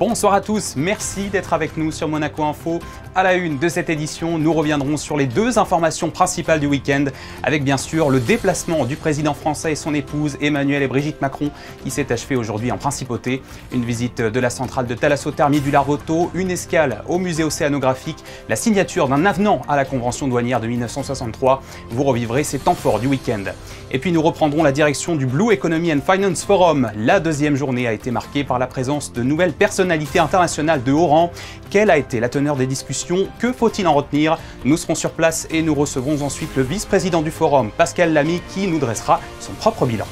Bonsoir à tous, merci d'être avec nous sur Monaco Info. À la une de cette édition, nous reviendrons sur les deux informations principales du week-end, avec bien sûr le déplacement du président français et son épouse Emmanuel et Brigitte Macron, qui s'est achevé aujourd'hui en principauté. Une visite de la centrale de thalassothérmie du Larvoto, une escale au musée océanographique, la signature d'un avenant à la convention douanière de 1963. Vous revivrez ces temps forts du week-end. Et puis nous reprendrons la direction du Blue Economy and Finance Forum. La deuxième journée a été marquée par la présence de nouvelles personnalités internationales de haut rang. Quelle a été la teneur des discussions? Que faut-il en retenir? Nous serons sur place et nous recevrons ensuite le vice-président du forum, Pascal Lamy, qui nous dressera son propre bilan.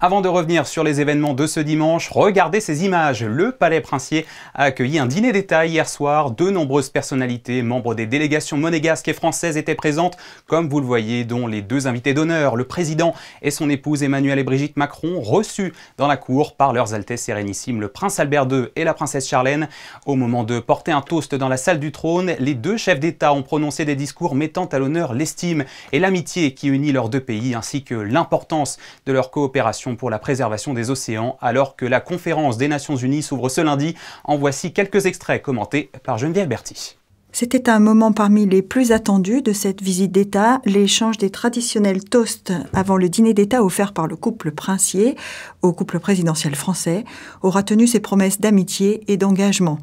Avant de revenir sur les événements de ce dimanche, regardez ces images. Le Palais Princier a accueilli un dîner d'État hier soir. De nombreuses personnalités, membres des délégations monégasques et françaises étaient présentes, comme vous le voyez, dont les deux invités d'honneur, le président et son épouse Emmanuel et Brigitte Macron, reçus dans la cour par leurs Altesses Sérénissimes, le prince Albert II et la princesse Charlène. Au moment de porter un toast dans la salle du trône, les deux chefs d'État ont prononcé des discours mettant à l'honneur l'estime et l'amitié qui unit leurs deux pays, ainsi que l'importance de leur coopération pour la préservation des océans, alors que la conférence des Nations Unies s'ouvre ce lundi. En voici quelques extraits commentés par Geneviève Berthy. C'était un moment parmi les plus attendus de cette visite d'État, l'échange des traditionnels toasts avant le dîner d'État offert par le couple princier au couple présidentiel français aura tenu ses promesses d'amitié et d'engagement.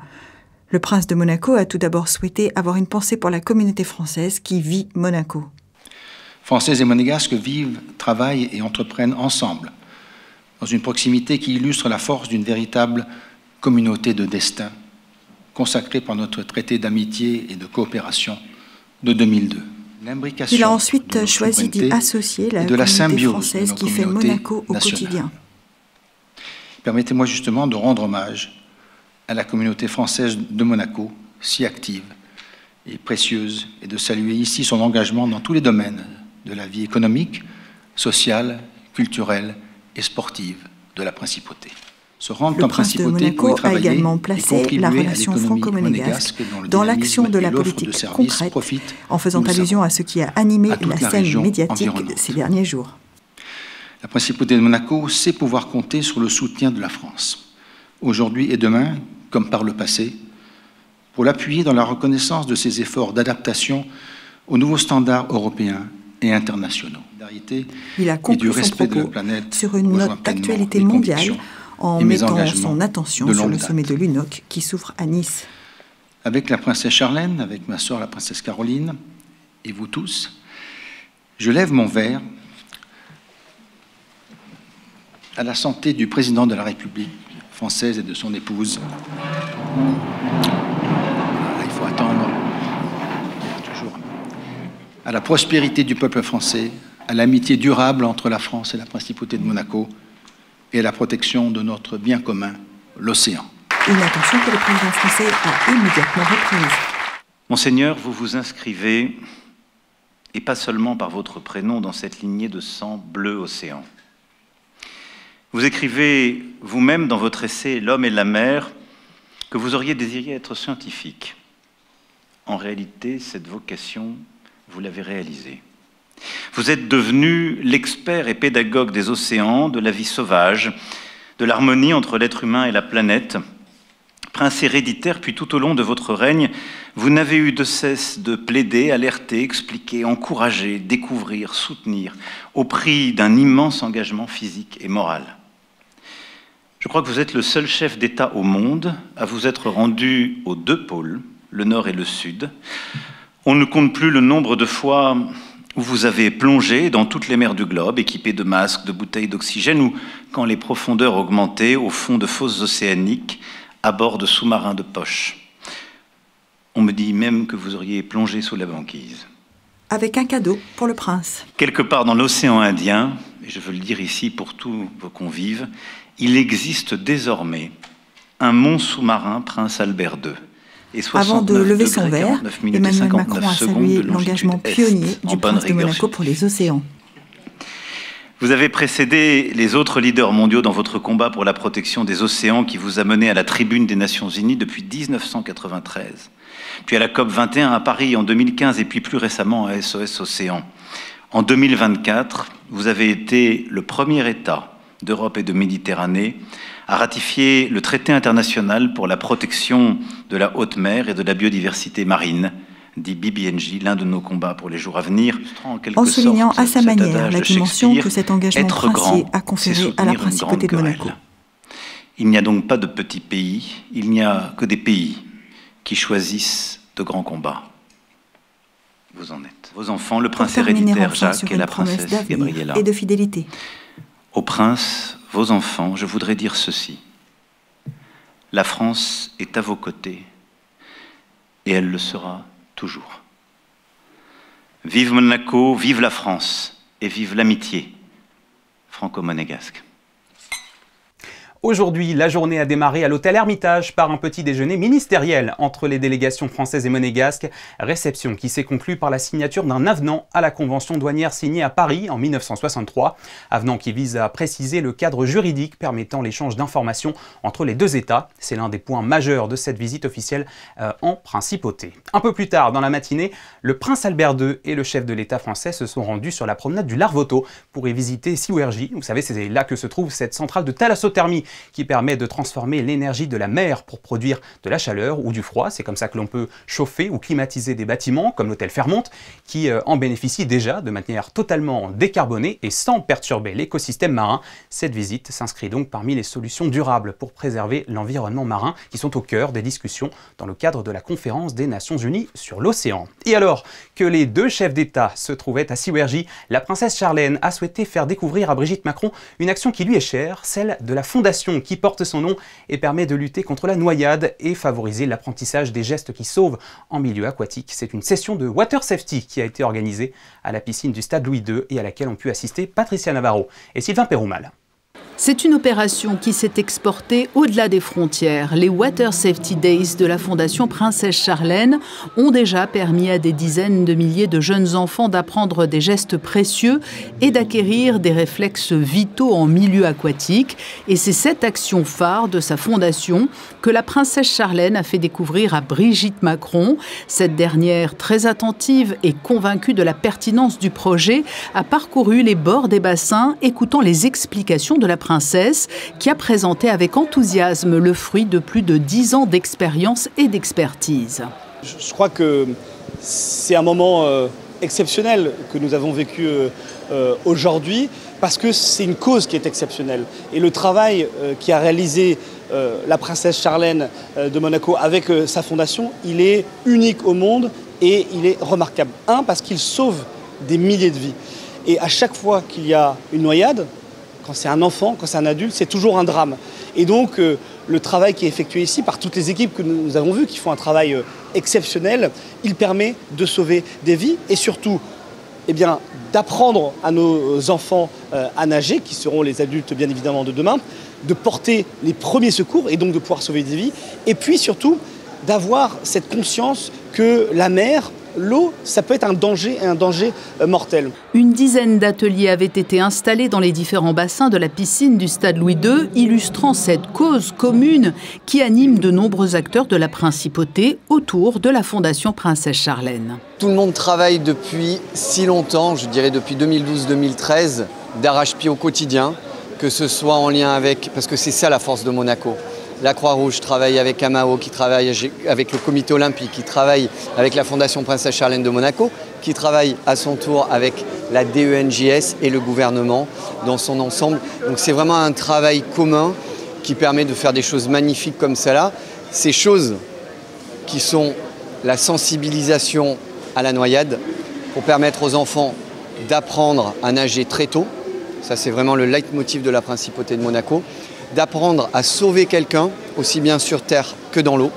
Le prince de Monaco a tout d'abord souhaité avoir une pensée pour la communauté française qui vit Monaco. Françaises et monégasques vivent, travaillent et entreprennent ensemble, dans une proximité qui illustre la force d'une véritable communauté de destin, consacrée par notre traité d'amitié et de coopération de 2002. Il a ensuite choisi d'y associer la communauté française qui fait Monaco au quotidien. Permettez-moi justement de rendre hommage à la communauté française de Monaco, si active et précieuse, et de saluer ici son engagement dans tous les domaines de la vie économique, sociale, culturelle et sportive de la principauté. Le prince de Monaco a également placé la relation franco-monégasque dans l'action de la politique concrète, en faisant allusion à ce qui a animé la scène médiatique ces derniers jours. La principauté de Monaco sait pouvoir compter sur le soutien de la France, aujourd'hui et demain, comme par le passé, pour l'appuyer dans la reconnaissance de ses efforts d'adaptation aux nouveaux standards européens et internationaux. Il a conclu son propos sur une note d'actualité mondiale en mettant son attention sur le sommet de l'UNOC qui s'ouvre à Nice. Avec la princesse Charlène, avec ma sœur la princesse Caroline, et vous tous, je lève mon verre à la santé du président de la République française et de son épouse. Il faut attendre. Toujours. À la prospérité du peuple français, à l'amitié durable entre la France et la principauté de Monaco et à la protection de notre bien commun, l'océan. Une attention que le président français a immédiatement reprise. Monseigneur, vous vous inscrivez, et pas seulement par votre prénom, dans cette lignée de sang bleu océan. Vous écrivez vous-même dans votre essai « L'homme et la mer » que vous auriez désiré être scientifique. En réalité, cette vocation, vous l'avez réalisée. Vous êtes devenu l'expert et pédagogue des océans, de la vie sauvage, de l'harmonie entre l'être humain et la planète. Prince héréditaire, puis tout au long de votre règne, vous n'avez eu de cesse de plaider, alerter, expliquer, encourager, découvrir, soutenir, au prix d'un immense engagement physique et moral. Je crois que vous êtes le seul chef d'État au monde à vous être rendu aux deux pôles, le Nord et le Sud. On ne compte plus le nombre de fois où vous avez plongé dans toutes les mers du globe, équipé de masques, de bouteilles d'oxygène, ou quand les profondeurs augmentaient, au fond de fosses océaniques, à bord de sous-marins de poche. On me dit même que vous auriez plongé sous la banquise. Avec un cadeau pour le prince. Quelque part dans l'océan Indien, et je veux le dire ici pour tous vos convives, il existe désormais un mont sous-marin Prince Albert II. Avant de lever son verre, Emmanuel Macron a salué l'engagement pionnier du prince de Monaco pour les océans. Vous avez précédé les autres leaders mondiaux dans votre combat pour la protection des océans qui vous a mené à la tribune des Nations Unies depuis 1993, puis à la COP 21 à Paris en 2015 et puis plus récemment à SOS Océan. En 2024, vous avez été le premier État d'Europe et de Méditerranée, a ratifié le traité international pour la protection de la haute mer et de la biodiversité marine, dit BBNJ, l'un de nos combats pour les jours à venir. En soulignant à sa manière la dimension que cet engagement princier a conféré à la principauté de Monaco. Il n'y a donc pas de petits pays, il n'y a que des pays qui choisissent de grands combats. Vous en êtes. Vos enfants, le prince héréditaire Jacques et la princesse Gabriella. Et de fidélité. Au prince, vos enfants, je voudrais dire ceci. La France est à vos côtés et elle le sera toujours. Vive Monaco, vive la France et vive l'amitié franco-monégasque. Aujourd'hui, la journée a démarré à l'hôtel Hermitage par un petit déjeuner ministériel entre les délégations françaises et monégasques, réception qui s'est conclue par la signature d'un avenant à la convention douanière signée à Paris en 1963, avenant qui vise à préciser le cadre juridique permettant l'échange d'informations entre les deux États. C'est l'un des points majeurs de cette visite officielle en principauté. Un peu plus tard dans la matinée, le prince Albert II et le chef de l'État français se sont rendus sur la promenade du Larvoto pour y visiter Siwergi. Vous savez, c'est là que se trouve cette centrale de thalassothermie qui permet de transformer l'énergie de la mer pour produire de la chaleur ou du froid. C'est comme ça que l'on peut chauffer ou climatiser des bâtiments, comme l'hôtel Fairmont, qui en bénéficie déjà de manière totalement décarbonée et sans perturber l'écosystème marin. Cette visite s'inscrit donc parmi les solutions durables pour préserver l'environnement marin, qui sont au cœur des discussions dans le cadre de la conférence des Nations Unies sur l'océan. Et alors que les deux chefs d'État se trouvaient à Siwergi, la princesse Charlène a souhaité faire découvrir à Brigitte Macron une action qui lui est chère, celle de la fondation qui porte son nom et permet de lutter contre la noyade et favoriser l'apprentissage des gestes qui sauvent en milieu aquatique. C'est une session de water safety qui a été organisée à la piscine du stade Louis II et à laquelle ont pu assister Patricia Navarro et Sylvain Péroumal. C'est une opération qui s'est exportée au-delà des frontières. Les Water Safety Days de la Fondation Princesse Charlène ont déjà permis à des dizaines de milliers de jeunes enfants d'apprendre des gestes précieux et d'acquérir des réflexes vitaux en milieu aquatique. Et c'est cette action phare de sa fondation que la Princesse Charlène a fait découvrir à Brigitte Macron. Cette dernière, très attentive et convaincue de la pertinence du projet, a parcouru les bords des bassins, écoutant les explications de la princesse, qui a présenté avec enthousiasme le fruit de plus de 10 ans d'expérience et d'expertise. Je crois que c'est un moment exceptionnel que nous avons vécu aujourd'hui, parce que c'est une cause qui est exceptionnelle. Et le travail qui a réalisé la princesse Charlène de Monaco avec sa fondation, il est unique au monde et il est remarquable. Parce qu'il sauve des milliers de vies. Et à chaque fois qu'il y a une noyade, quand c'est un enfant, quand c'est un adulte, c'est toujours un drame. Et donc, le travail qui est effectué ici par toutes les équipes que nous avons vues, qui font un travail exceptionnel, il permet de sauver des vies et surtout d'apprendre à nos enfants à nager, qui seront les adultes bien évidemment de demain, de porter les premiers secours et donc de pouvoir sauver des vies. Et puis surtout, d'avoir cette conscience que la mer, l'eau, ça peut être un danger mortel. Une dizaine d'ateliers avaient été installés dans les différents bassins de la piscine du stade Louis II, illustrant cette cause commune qui anime de nombreux acteurs de la principauté autour de la Fondation Princesse Charlène. Tout le monde travaille depuis si longtemps, je dirais depuis 2012-2013, d'arrache-pied au quotidien, que ce soit en lien avec, parce que c'est ça la force de Monaco. La Croix-Rouge travaille avec Amao, qui travaille avec le comité olympique, qui travaille avec la Fondation Princesse Charlène de Monaco, qui travaille à son tour avec la DENJS et le gouvernement dans son ensemble. Donc c'est vraiment un travail commun qui permet de faire des choses magnifiques comme celle-là. Ces choses qui sont la sensibilisation à la noyade pour permettre aux enfants d'apprendre à nager très tôt. Ça, c'est vraiment le leitmotiv de la principauté de Monaco. D'apprendre à sauver quelqu'un, aussi bien sur terre que dans l'eau,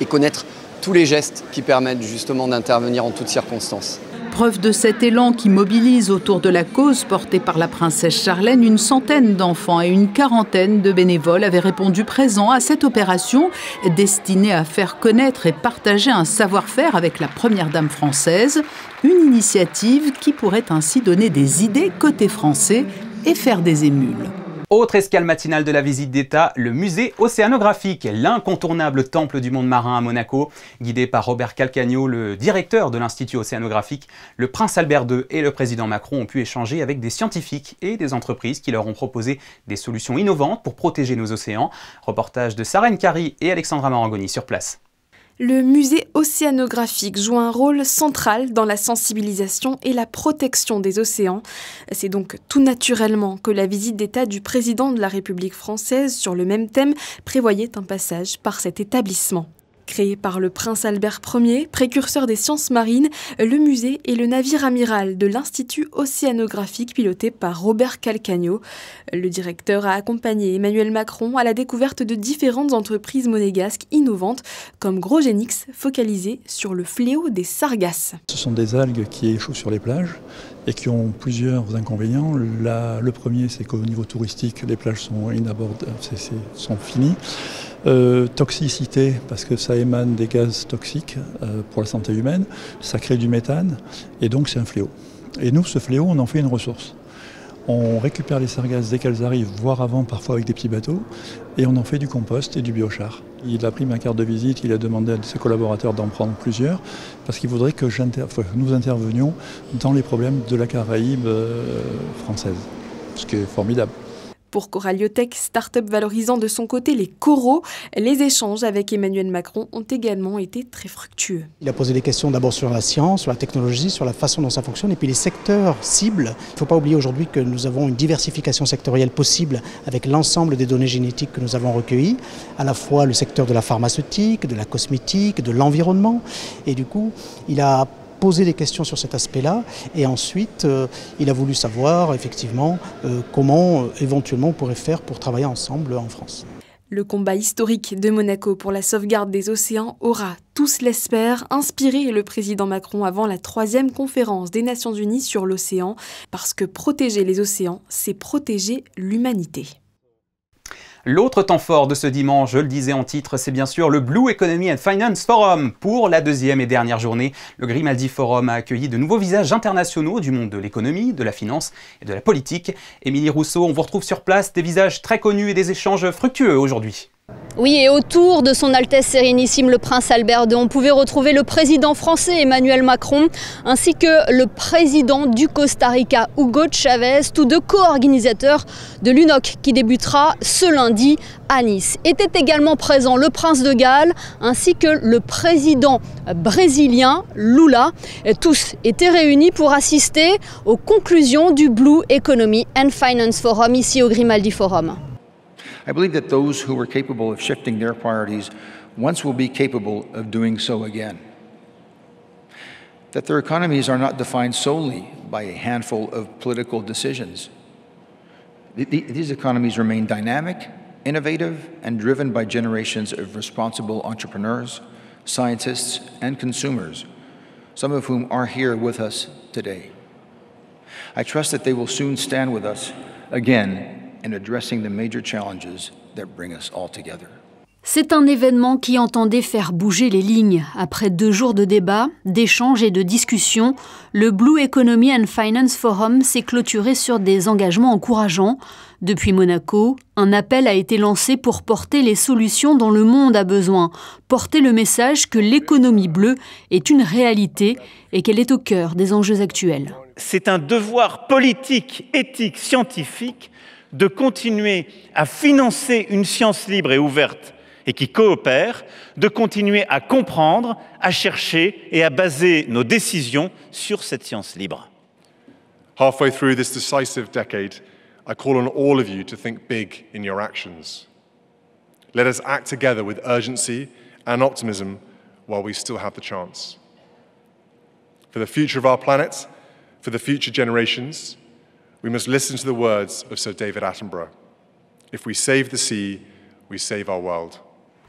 et connaître tous les gestes qui permettent justement d'intervenir en toutes circonstances. Preuve de cet élan qui mobilise autour de la cause portée par la princesse Charlène, une centaine d'enfants et une quarantaine de bénévoles avaient répondu présents à cette opération destinée à faire connaître et partager un savoir-faire avec la première dame française, une initiative qui pourrait ainsi donner des idées côté français et faire des émules. Autre escale matinale de la visite d'État, le musée océanographique, l'incontournable temple du monde marin à Monaco. Guidé par Robert Calcagno, le directeur de l'Institut océanographique, le prince Albert II et le président Macron ont pu échanger avec des scientifiques et des entreprises qui leur ont proposé des solutions innovantes pour protéger nos océans. Reportage de Sarah Nkari et Alexandra Marangoni sur place. Le musée océanographique joue un rôle central dans la sensibilisation et la protection des océans. C'est donc tout naturellement que la visite d'État du président de la République française sur le même thème prévoyait un passage par cet établissement. Créé par le prince Albert Ier, précurseur des sciences marines, le musée est le navire amiral de l'Institut océanographique piloté par Robert Calcagno. Le directeur a accompagné Emmanuel Macron à la découverte de différentes entreprises monégasques innovantes, comme Grogenix, focalisé sur le fléau des sargasses. Ce sont des algues qui échouent sur les plages et qui ont plusieurs inconvénients. Le premier, c'est qu'au niveau touristique, les plages sont inabordables, sont finies. Toxicité, parce que ça émane des gaz toxiques pour la santé humaine, ça crée du méthane et donc c'est un fléau. Et nous, ce fléau, on en fait une ressource. On récupère les sargasses dès qu'elles arrivent, voire avant, parfois avec des petits bateaux, et on en fait du compost et du biochar. Il a pris ma carte de visite, il a demandé à ses collaborateurs d'en prendre plusieurs, parce qu'il voudrait que nous intervenions dans les problèmes de la Caraïbe française, ce qui est formidable. Pour Coraliotech, start-up valorisant de son côté les coraux, les échanges avec Emmanuel Macron ont également été très fructueux. Il a posé des questions d'abord sur la science, sur la technologie, sur la façon dont ça fonctionne et puis les secteurs cibles. Il ne faut pas oublier aujourd'hui que nous avons une diversification sectorielle possible avec l'ensemble des données génétiques que nous avons recueillies, à la fois le secteur de la pharmaceutique, de la cosmétique, de l'environnement. Et du coup, il a poser des questions sur cet aspect-là et ensuite il a voulu savoir effectivement comment éventuellement on pourrait faire pour travailler ensemble en France. Le combat historique de Monaco pour la sauvegarde des océans aura, tous l'espèrent, inspiré le président Macron avant la 3e conférence des Nations Unies sur l'océan, parce que protéger les océans, c'est protéger l'humanité. L'autre temps fort de ce dimanche, je le disais en titre, c'est bien sûr le Blue Economy and Finance Forum. Pour la 2e et dernière journée, le Grimaldi Forum a accueilli de nouveaux visages internationaux du monde de l'économie, de la finance et de la politique. Émilie Rousseau, on vous retrouve sur place, des visages très connus et des échanges fructueux aujourd'hui. Oui, et autour de son Altesse Sérénissime le Prince Albert II, on pouvait retrouver le président français Emmanuel Macron ainsi que le président du Costa Rica Hugo Chavez, tous deux co-organisateurs de l'UNOC qui débutera ce lundi à Nice. Était également présent le Prince de Galles ainsi que le président brésilien Lula. Tous étaient réunis pour assister aux conclusions du Blue Economy and Finance Forum ici au Grimaldi Forum. I believe that those who were capable of shifting their priorities once will be capable of doing so again. That their economies are not defined solely by a handful of political decisions. These economies remain dynamic, innovative, and driven by generations of responsible entrepreneurs, scientists, and consumers, some of whom are here with us today. I trust that they will soon stand with us again in addressing the major challenges that bring us all together. C'est un événement qui entendait faire bouger les lignes. Après 2 jours de débats, d'échanges et de discussions, le Blue Economy and Finance Forum s'est clôturé sur des engagements encourageants. Depuis Monaco, un appel a été lancé pour porter les solutions dont le monde a besoin, porter le message que l'économie bleue est une réalité et qu'elle est au cœur des enjeux actuels. C'est un devoir politique, éthique, scientifique de continuer à financer une science libre et ouverte et qui coopère, de continuer à comprendre, à chercher et à baser nos décisions sur cette science libre. Halfway through this decisive decade, I call on all of you to think big in your actions. Let us act together with urgency and optimism while we still have the chance. For the future of our planet, for the future generations, we must listen to the words of Sir David Attenborough. If we save the sea, we save our world.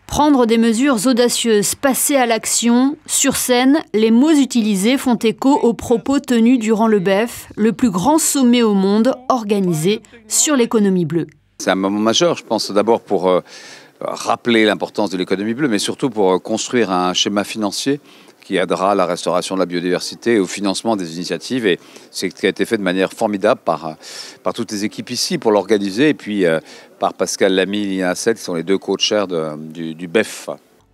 Prendre des mesures audacieuses, passer à l'action. Sur scène, les mots utilisés font écho aux propos tenus durant le BEF, le plus grand sommet au monde organisé sur l'économie bleue. C'est un moment majeur, je pense, d'abord pour rappeler l'importance de l'économie bleue, mais surtout pour construire un schéma financier qui aidera à la restauration de la biodiversité et au financement des initiatives. Et c'est ce qui a été fait de manière formidable par toutes les équipes ici pour l'organiser, et puis par Pascal Lamy et Lina Hassel, qui sont les deux co-chairs du BEF.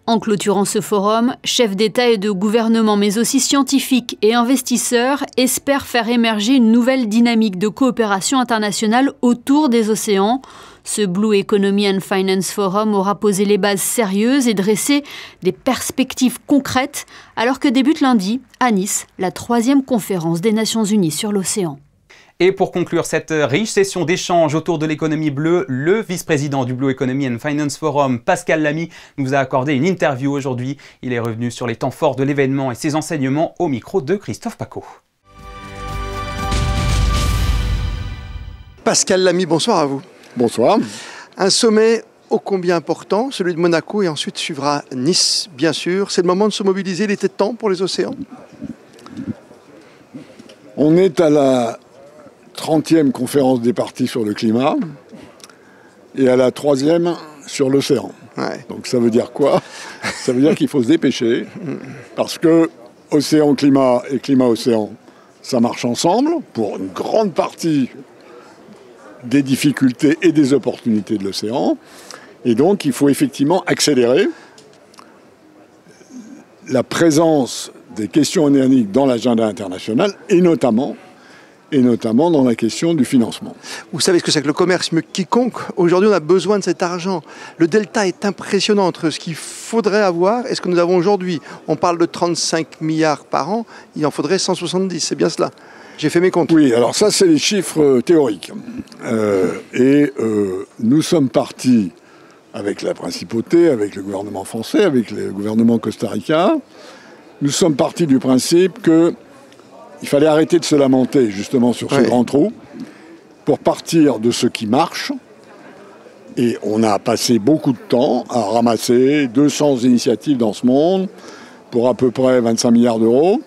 En clôturant ce forum, chefs d'État et de gouvernement, mais aussi scientifiques et investisseurs, espèrent faire émerger une nouvelle dynamique de coopération internationale autour des océans. Ce Blue Economy and Finance Forum aura posé les bases sérieuses et dressé des perspectives concrètes, alors que débute lundi, à Nice, la 3e conférence des Nations Unies sur l'océan. Et pour conclure cette riche session d'échange autour de l'économie bleue, le vice-président du Blue Economy and Finance Forum, Pascal Lamy, nous a accordé une interview aujourd'hui. Il est revenu sur les temps forts de l'événement et ses enseignements au micro de Christophe Paco. Pascal Lamy, bonsoir à vous. Bonsoir. Un sommet ô combien important, celui de Monaco, et ensuite suivra Nice, bien sûr. C'est le moment de se mobiliser, il était temps pour les océans. On est à la 30e conférence des parties sur le climat et à la 3e sur l'océan. Ouais. Donc ça veut dire quoi? Ça veut dire qu'il faut se dépêcher parce que océan-climat et climat-océan, ça marche ensemble pour une grande partie des difficultés et des opportunités de l'océan. Et donc il faut effectivement accélérer la présence des questions océaniques dans l'agenda international et notamment dans la question du financement. Vous savez ce que c'est que le commerce mieux que quiconque. Aujourd'hui, on a besoin de cet argent. Le delta est impressionnant entre ce qu'il faudrait avoir et ce que nous avons aujourd'hui. On parle de 35 milliards par an, il en faudrait 170, c'est bien cela. J'ai fait mes comptes. Oui, alors ça, c'est les chiffres théoriques. Nous sommes partis avec la principauté, avec le gouvernement français, avec le gouvernement Costa Rica. Nous sommes partis du principe que il fallait arrêter de se lamenter justement sur ce grand trou pour partir de ce qui marche. Et on a passé beaucoup de temps à ramasser 200 initiatives dans ce monde pour à peu près 25 milliards d'euros,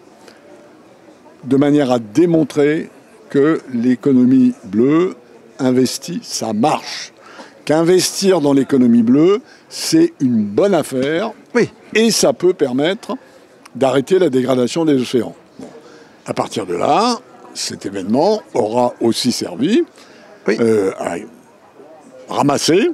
de manière à démontrer que l'économie bleue investit, ça marche. Qu'investir dans l'économie bleue, c'est une bonne affaire et ça peut permettre d'arrêter la dégradation des océans. À partir de là, cet événement aura aussi servi à ramasser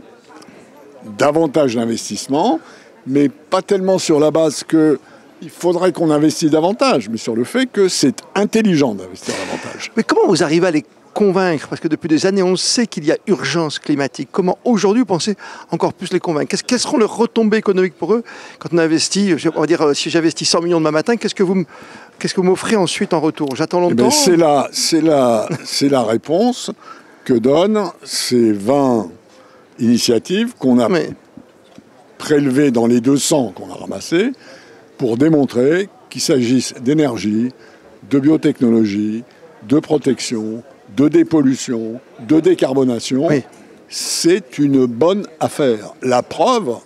davantage d'investissements, mais pas tellement sur la base qu'il faudrait qu'on investisse davantage, mais sur le fait que c'est intelligent d'investir davantage. Mais comment vous arrivez à les convaincre? Parce que depuis des années, on sait qu'il y a urgence climatique. Comment aujourd'hui vous pensez encore plus les convaincre? Quelles seront les retombées économiques pour eux quand on investit? On va dire, si j'investis 100 millions demain matin, qu'est-ce que vous m'offrez ensuite en retour? J'attends longtemps. C'est la réponse que donnent ces 20 initiatives qu'on a prélevées dans les 200 qu'on a ramassées pour démontrer qu'il s'agisse d'énergie, de biotechnologie, de protection, de dépollution, de décarbonation. C'est une bonne affaire. La preuve,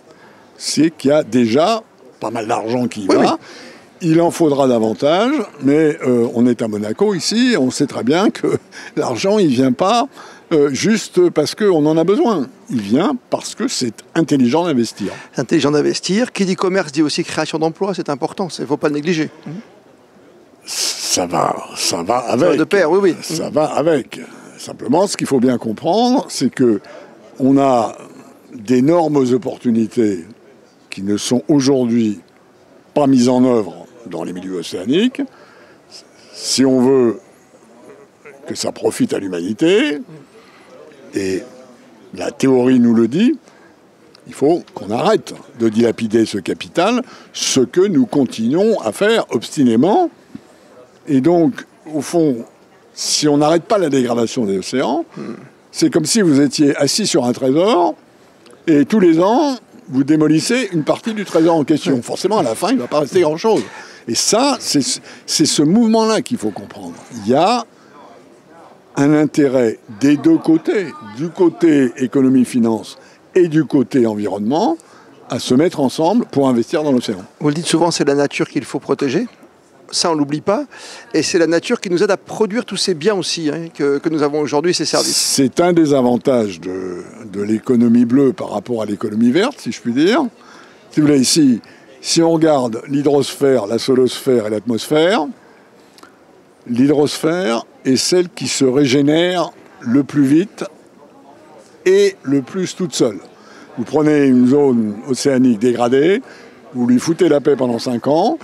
c'est qu'il y a déjà pas mal d'argent qui y va. Il en faudra davantage, mais on est à Monaco ici, on sait très bien que l'argent, il ne vient pas juste parce qu'on en a besoin. Il vient parce que c'est intelligent d'investir. Intelligent d'investir. Qui dit commerce dit aussi création d'emplois, c'est important, il ne faut pas le négliger. Ça va avec. De pair, oui. Ça va avec. Simplement, ce qu'il faut bien comprendre, c'est que on a d'énormes opportunités qui ne sont aujourd'hui pas mises en œuvre dans les milieux océaniques. Si on veut que ça profite à l'humanité, et la théorie nous le dit, il faut qu'on arrête de dilapider ce capital, ce que nous continuons à faire obstinément. Et donc, au fond, si on n'arrête pas la dégradation des océans, c'est comme si vous étiez assis sur un trésor et tous les ans, vous démolissez une partie du trésor en question. Forcément, à la fin, il ne va pas rester grand-chose. Et ça, c'est ce mouvement-là qu'il faut comprendre. Il y a un intérêt des deux côtés, du côté économie-finance et du côté environnement, à se mettre ensemble pour investir dans l'océan. Vous le dites souvent, c'est la nature qu'il faut protéger. Ça, on ne l'oublie pas. Et c'est la nature qui nous aide à produire tous ces biens aussi que nous avons aujourd'hui, ces services. C'est un des avantages de l'économie bleue par rapport à l'économie verte, si je puis dire. Si vous voulez, ici, Si on regarde l'hydrosphère, la solosphère et l'atmosphère, l'hydrosphère est celle qui se régénère le plus vite et le plus toute seule. Vous prenez une zone océanique dégradée, vous lui foutez la paix pendant 5 ans.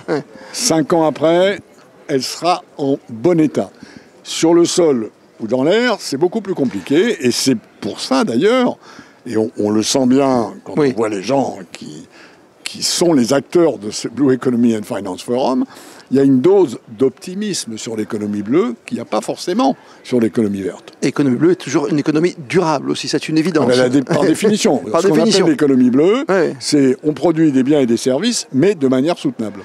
5 ans après, elle sera en bon état. Sur le sol ou dans l'air, c'est beaucoup plus compliqué. Et c'est pour ça d'ailleurs, et on le sent bien quand on voit les gens qui sont les acteurs de ce Blue Economy and Finance Forum, il y a une dose d'optimisme sur l'économie bleue qu'il n'y a pas forcément sur l'économie verte. L'économie bleue est toujours une économie durable aussi, c'est une évidence. Par définition. Par Ce qu'on définition. appelle l'économie bleue, c'est on produit des biens et des services, mais de manière soutenable.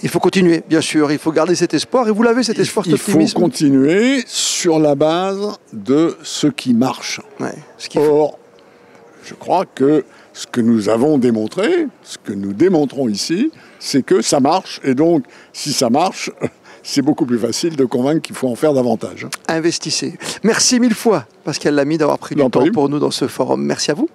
Il faut continuer, bien sûr, il faut garder cet espoir, et vous l'avez cet espoir, cet optimisme. Il faut continuer sur la base de ce qui marche. Or, je crois que ce que nous avons démontré, ce que nous démontrons ici, c'est que ça marche. Et donc, si ça marche, c'est beaucoup plus facile de convaincre qu'il faut en faire davantage. Investissez. Merci 1000 fois, Pascal Lamy, d'avoir pris du temps pour nous dans ce forum. Merci à vous.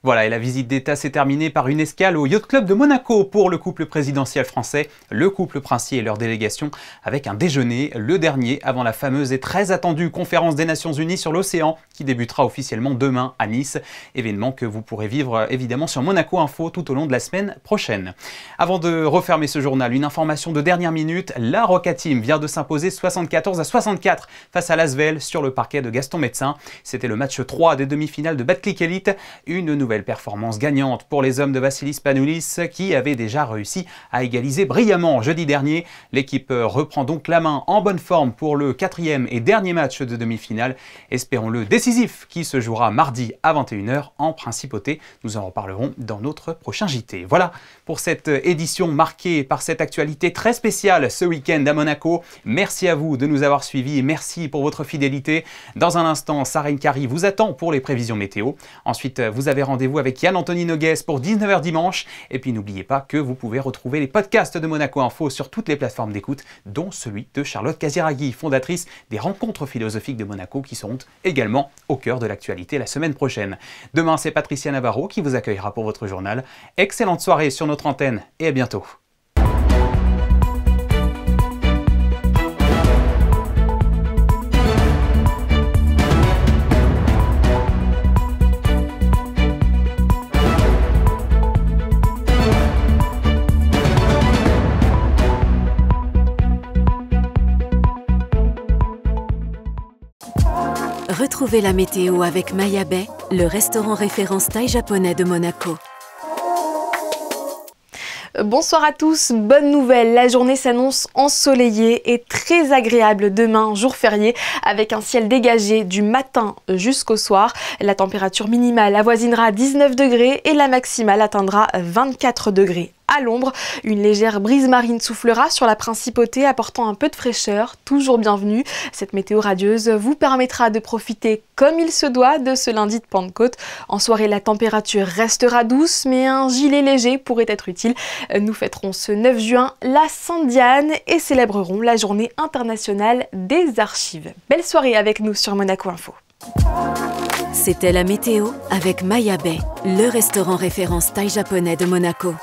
Voilà, et la visite d'État s'est terminée par une escale au Yacht Club de Monaco pour le couple présidentiel français, le couple princier et leur délégation, avec un déjeuner, le dernier avant la fameuse et très attendue conférence des Nations Unies sur l'océan, qui débutera officiellement demain à Nice, événement que vous pourrez vivre évidemment sur Monaco Info tout au long de la semaine prochaine. Avant de refermer ce journal, une information de dernière minute, la Roca Team vient de s'imposer 74-64 face à l'Asvel sur le parquet de Gaston Médecin. C'était le match 3 des demi-finales de Batclic Elite, une nouvelle performance gagnante pour les hommes de Vassilis Panoulis qui avaient déjà réussi à égaliser brillamment jeudi dernier. L'équipe reprend donc la main en bonne forme pour le 4e et dernier match de demi-finale, espérons-le décisif, qui se jouera mardi à 21h en Principauté. Nous en reparlerons dans notre prochain JT. Voilà pour cette édition marquée par cette actualité très spéciale ce week-end à Monaco. Merci à vous de nous avoir suivis et merci pour votre fidélité. Dans un instant, Sarah Nkari vous attend pour les prévisions météo. Ensuite, vous avez rendez-vous avec Yann-Anthony Noguès pour 19h dimanche. Et puis n'oubliez pas que vous pouvez retrouver les podcasts de Monaco Info sur toutes les plateformes d'écoute, dont celui de Charlotte Casiraghi, fondatrice des rencontres philosophiques de Monaco, qui seront également au cœur de l'actualité la semaine prochaine. Demain, c'est Patricia Navarro qui vous accueillera pour votre journal. Excellente soirée sur notre antenne et à bientôt. Retrouvez la météo avec Maya Bay, le restaurant référence thaï japonais de Monaco. Bonsoir à tous, bonne nouvelle, la journée s'annonce ensoleillée et très agréable demain, jour férié, avec un ciel dégagé du matin jusqu'au soir. La température minimale avoisinera 19 degrés et la maximale atteindra 24 degrés. À l'ombre, une légère brise marine soufflera sur la Principauté, apportant un peu de fraîcheur, toujours bienvenue. Cette météo radieuse vous permettra de profiter comme il se doit de ce lundi de Pentecôte. En soirée, la température restera douce, mais un gilet léger pourrait être utile. Nous fêterons ce 9 juin la Sainte Diane et célébrerons la journée internationale des archives. Belle soirée avec nous sur Monaco Info. C'était la météo avec Maya Bay, le restaurant référence thaï japonais de Monaco.